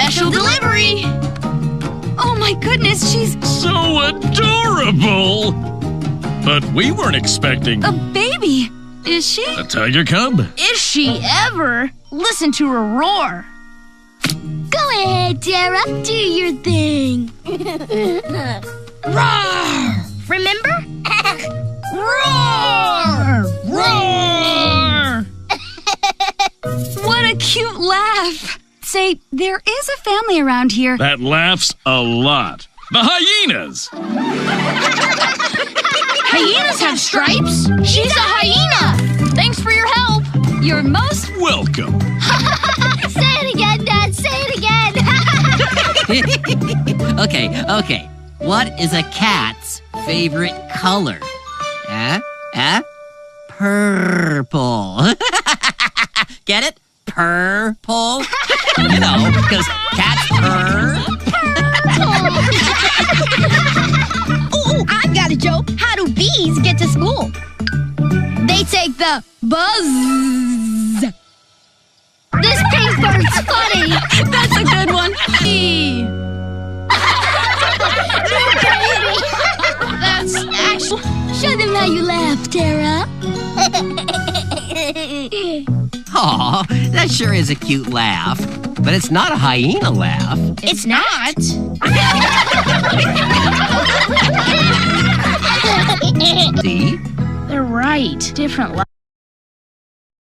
Special delivery! Oh my goodness, she's So adorable! But we weren't expecting a baby. Is she? a tiger cub. Is she ever? Listen to her roar. Go ahead, Tara. Do your thing. Roar! Remember? Roar! Roar! What a cute laugh. Say, there is a family around here. That laughs a lot. The hyenas! Hyenas have stripes. She's a hyena. Thanks for your help. You're most Welcome. Say it again, Dad. Say it again. Okay. What is a cat's favorite color? Purple. Get it? Purple? You know, because cats purr. Oh, I've got a joke. How do bees get to school? They take the buzz. This pink bird's funny. That's a good one. That's actually... Show them how you laugh, Tara. Aw, that sure is a cute laugh. But it's not a hyena laugh. It's not. See? They're right. Different